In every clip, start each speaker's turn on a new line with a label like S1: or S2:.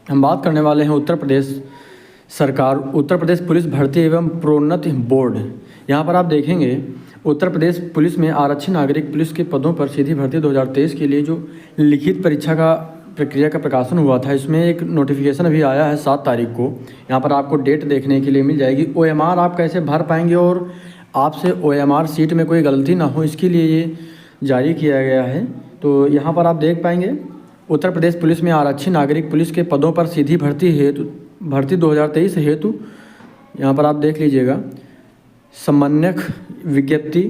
S1: हम बात करने वाले हैं उत्तर प्रदेश सरकार, उत्तर प्रदेश पुलिस भर्ती एवं प्रोन्नति बोर्ड। यहाँ पर आप देखेंगे उत्तर प्रदेश पुलिस में आरक्षी नागरिक पुलिस के पदों पर सीधी भर्ती 2023 के लिए जो लिखित परीक्षा का प्रक्रिया का प्रकाशन हुआ था, इसमें एक नोटिफिकेशन अभी आया है 7 तारीख को। यहाँ पर आपको डेट देखने के लिए मिल जाएगी। OMR आप कैसे भर पाएंगे और आपसे OMR सीट में कोई गलती ना हो, इसके लिए ये जारी किया गया है। तो यहाँ पर आप देख पाएंगे उत्तर प्रदेश पुलिस में आरक्षी नागरिक पुलिस के पदों पर सीधी भर्ती 2023 हेतु यहाँ पर आप देख लीजिएगा समन्वयक विज्ञप्ति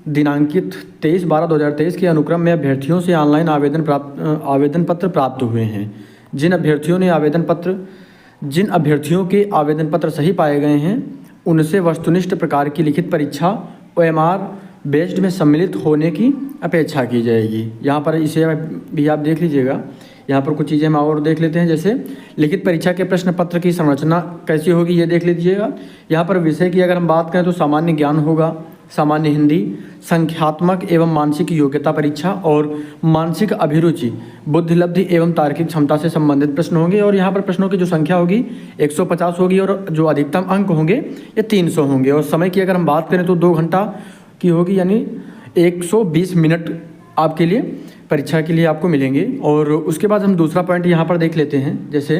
S1: दिनांकित 23/12/2023 के अनुक्रम में अभ्यर्थियों से ऑनलाइन आवेदन पत्र प्राप्त हुए हैं। जिन अभ्यर्थियों के आवेदन पत्र सही पाए गए हैं उनसे वस्तुनिष्ठ प्रकार की लिखित परीक्षा OMR बेस्ड में सम्मिलित होने की अपेक्षा की जाएगी। यहाँ पर इसे भी आप देख लीजिएगा। यहाँ पर कुछ चीज़ें हम और देख लेते हैं, जैसे लिखित परीक्षा के प्रश्न पत्र की संरचना कैसी होगी ये देख लीजिएगा। यहाँ पर विषय की अगर हम बात करें तो सामान्य ज्ञान होगा, सामान्य हिंदी, संख्यात्मक एवं मानसिक योग्यता परीक्षा और मानसिक अभिरुचि, बुद्धिलब्धि एवं तार्किक क्षमता से संबंधित प्रश्न होंगे। और यहाँ पर प्रश्नों की जो संख्या होगी 150 होगी और जो अधिकतम अंक होंगे ये 300 होंगे। और समय की अगर हम बात करें तो 2 घंटा की होगी, यानी 120 मिनट आपके लिए परीक्षा के लिए आपको मिलेंगे। और उसके बाद हम दूसरा पॉइंट यहाँ पर देख लेते हैं, जैसे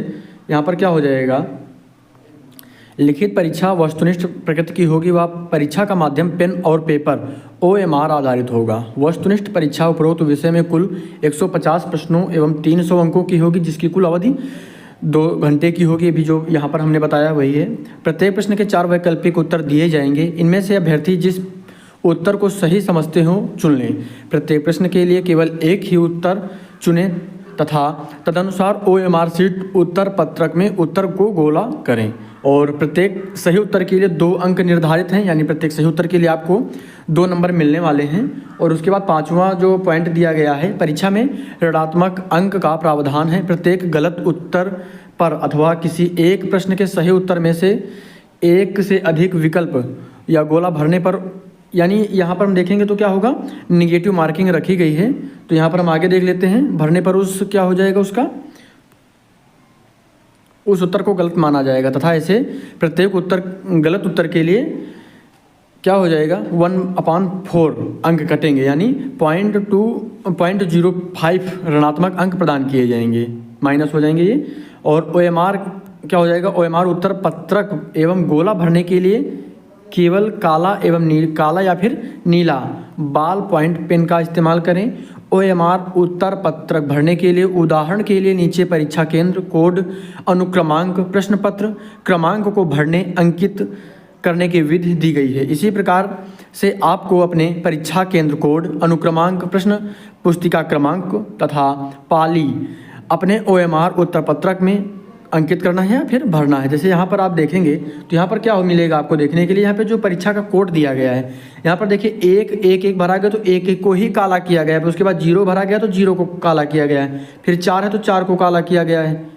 S1: यहाँ पर क्या हो जाएगा, लिखित परीक्षा वस्तुनिष्ठ प्रकृति की होगी। वह परीक्षा का माध्यम पेन और पेपर OMR आधारित होगा। वस्तुनिष्ठ परीक्षा उपरोक्त विषय में कुल 150 प्रश्नों एवं 300 अंकों की होगी, जिसकी कुल अवधि 2 घंटे की होगी। अभी जो यहाँ पर हमने बताया वही है। प्रत्येक प्रश्न के 4 वैकल्पिक उत्तर दिए जाएंगे। इनमें से अभ्यर्थी जिस उत्तर को सही समझते हो चुन लें। प्रत्येक प्रश्न के लिए केवल एक ही उत्तर चुनें तथा तदनुसार OMR सीट उत्तर पत्रक में उत्तर को गोला करें। और प्रत्येक सही उत्तर के लिए 2 अंक निर्धारित हैं, यानी प्रत्येक सही उत्तर के लिए आपको 2 नंबर मिलने वाले हैं। और उसके बाद 5वां जो पॉइंट दिया गया है, परीक्षा में ऋणात्मक अंक का प्रावधान है। प्रत्येक गलत उत्तर पर अथवा किसी एक प्रश्न के सही उत्तर में से एक से अधिक विकल्प या गोला भरने पर, यानी यहाँ पर हम देखेंगे तो क्या होगा, निगेटिव मार्किंग रखी गई है। तो यहाँ पर हम आगे देख लेते हैं, भरने पर उस क्या हो जाएगा, उस उत्तर को गलत माना जाएगा तथा ऐसे प्रत्येक गलत उत्तर के लिए क्या हो जाएगा 1/4 अंक कटेंगे, यानी 0.05 ऋणात्मक अंक प्रदान किए जाएंगे, माइनस हो जाएंगे ये। और OMR क्या हो जाएगा, OMR उत्तर पत्रक एवं गोला भरने के लिए केवल काला या फिर नीला बॉल पॉइंट पेन का इस्तेमाल करें। OMR उत्तर पत्रक भरने के लिए उदाहरण के लिए नीचे परीक्षा केंद्र, कोड, अनुक्रमांक, प्रश्न पत्र क्रमांक को भरने अंकित करने की विधि दी गई है। इसी प्रकार से आपको अपने परीक्षा केंद्र कोड, अनुक्रमांक, प्रश्न पुस्तिका क्रमांक तथा पाली अपने OMR उत्तर पत्रक में अंकित करना है या फिर भरना है। जैसे यहाँ पर आप देखेंगे तो यहाँ पर क्या मिलेगा आपको देखने के लिए, यहाँ पे जो परीक्षा का कोड दिया गया है, यहाँ पर देखिए 1 भरा गया तो 1 को ही काला किया गया है। उसके बाद 0 भरा गया तो 0 को काला किया गया है। फिर 4 है तो 4 को काला किया गया है।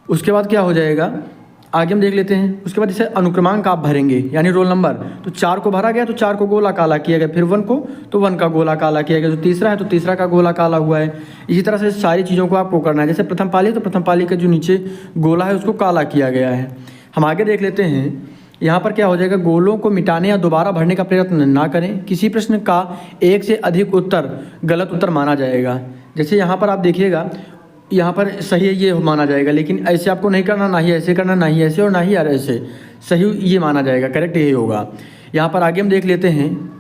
S1: उसके बाद क्या हो जाएगा, आगे हम देख लेते हैं। उसके बाद जैसे अनुक्रमांक आप भरेंगे, यानी रोल नंबर, तो 4 को भरा गया तो 4 को गोला काला किया गया। फिर 1 को तो 1 का गोला काला किया गया। तो तीसरा है तो तीसरा का गोला काला हुआ है। इसी तरह से सारी चीज़ों को आपको करना है। जैसे प्रथम पाली तो प्रथम पाली का जो नीचे गोला है उसको काला किया गया है। हम आगे देख लेते हैं। यहाँ पर क्या हो जाएगा, गोलों को मिटाने या दोबारा भरने का प्रयत्न ना करें। किसी प्रश्न का 1 से अधिक उत्तर गलत उत्तर माना जाएगा। जैसे यहाँ पर आप देखिएगा, यहाँ पर सही है ये माना जाएगा, लेकिन ऐसे आपको नहीं करना, ना ही ऐसे करना, ना ही ऐसे और ना ही ऐसे, सही ये माना जाएगा, करेक्ट यही होगा। यहाँ पर आगे हम देख लेते हैं।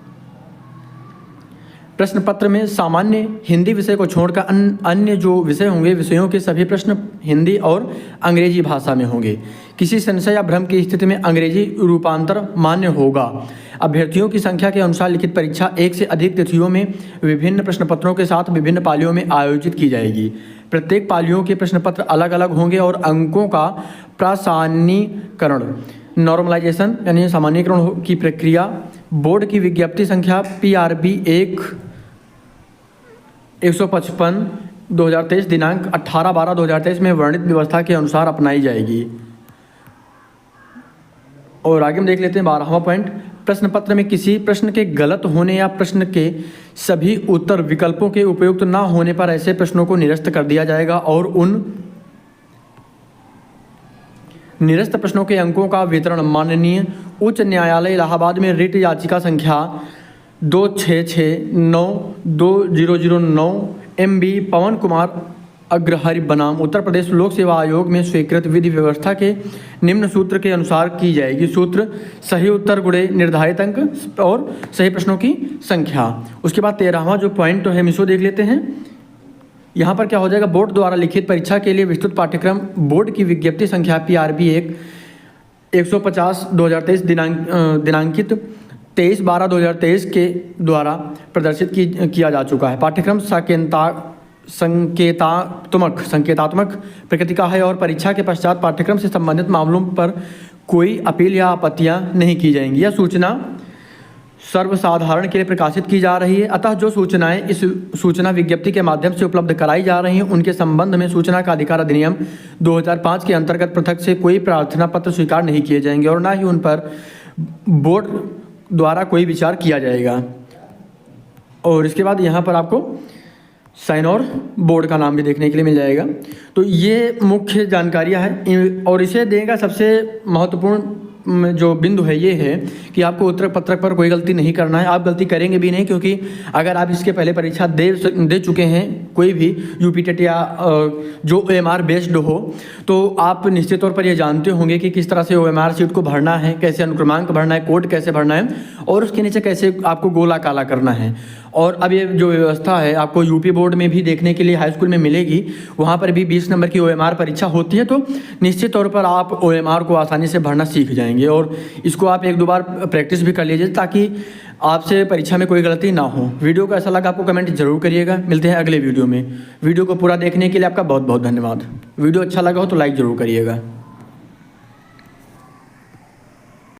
S1: प्रश्न पत्र में सामान्य हिंदी विषय को छोड़कर अन्य जो विषय होंगे, विषयों के सभी प्रश्न हिंदी और अंग्रेजी भाषा में होंगे। किसी संशय या भ्रम की स्थिति में अंग्रेजी रूपांतर मान्य होगा। अभ्यर्थियों की संख्या के अनुसार लिखित परीक्षा 1 से अधिक तिथियों में विभिन्न प्रश्न पत्रों के साथ विभिन्न पालियों में आयोजित की जाएगी। प्रत्येक पालियों के प्रश्न पत्र अलग अलग होंगे और अंकों का प्रासानीकरण, नॉर्मलाइजेशन यानी सामान्यीकरण की प्रक्रिया बोर्ड की विज्ञप्ति संख्या PRB 155 2023 दिनांक 18/12/2023 में वर्णित व्यवस्था के अनुसार अपनाई जाएगी। और आगे हम देख लेते हैं 12वां पॉइंट। प्रश्न पत्र में किसी प्रश्न के गलत होने या प्रश्न के सभी उत्तर विकल्पों के उपयुक्त न होने पर ऐसे प्रश्नों को निरस्त कर दिया जाएगा और उन निरस्त प्रश्नों के अंकों का वितरण माननीय उच्च न्यायालय इलाहाबाद में रिट याचिका संख्या 26692009 MB पवन कुमार अग्रहरि बनाम उत्तर प्रदेश लोक सेवा आयोग में स्वीकृत विधि व्यवस्था के निम्न सूत्र के अनुसार की जाएगी। सूत्र सही उत्तर गुणे निर्धारित अंक और सही प्रश्नों की संख्या। उसके बाद 13वां जो पॉइंट है इसको देख लेते हैं। यहाँ पर क्या हो जाएगा, बोर्ड द्वारा लिखित परीक्षा के लिए विस्तृत पाठ्यक्रम बोर्ड की विज्ञप्ति संख्या PRB 150/2023 दिनांकित 23/12/2023 के द्वारा प्रदर्शित किया जा चुका है। पाठ्यक्रम संकेतात्मक प्रकृति का है और परीक्षा के पश्चात पाठ्यक्रम से संबंधित मामलों पर कोई अपील या आपत्तियां नहीं की जाएंगी। यह सूचना सर्वसाधारण के लिए प्रकाशित की जा रही है। अतः जो सूचनाएं इस सूचना विज्ञप्ति के माध्यम से उपलब्ध कराई जा रही हैं उनके संबंध में सूचना का अधिकार अधिनियम 2005 के अंतर्गत पृथक से कोई प्रार्थना पत्र स्वीकार नहीं किए जाएंगे और न ही उन पर बोर्ड द्वारा कोई विचार किया जाएगा। और इसके बाद यहाँ पर आपको साइन और बोर्ड का नाम भी देखने के लिए मिल जाएगा। तो ये मुख्य जानकारियाँ हैं और इसे देगा सबसे महत्वपूर्ण जो बिंदु है ये है कि आपको उत्तर पत्रक पर कोई गलती नहीं करना है। आप गलती करेंगे भी नहीं, क्योंकि अगर आप इसके पहले परीक्षा दे चुके हैं कोई भी यूपी टेट या जो OMR बेस्ड हो, तो आप निश्चित तौर पर ये जानते होंगे कि किस तरह से OMR सीट को भरना है, कैसे अनुक्रमांक भरना है, कोड कैसे भरना है और उसके नीचे कैसे आपको गोला काला करना है। और अब ये जो व्यवस्था है आपको यूपी बोर्ड में भी देखने के लिए हाई स्कूल में मिलेगी। वहाँ पर भी 20 नंबर की OMR परीक्षा होती है, तो निश्चित तौर पर आप OMR को आसानी से भरना सीख जाएंगे और इसको आप 1-2 बार प्रैक्टिस भी कर लीजिए ताकि आपसे परीक्षा में कोई गलती ना हो। वीडियो को ऐसा लगा आपको कमेंट जरूर करिएगा। मिलते हैं अगले वीडियो में। वीडियो को पूरा देखने के लिए आपका बहुत बहुत धन्यवाद। वीडियो अच्छा लगा हो तो लाइक ज़रूर करिएगा।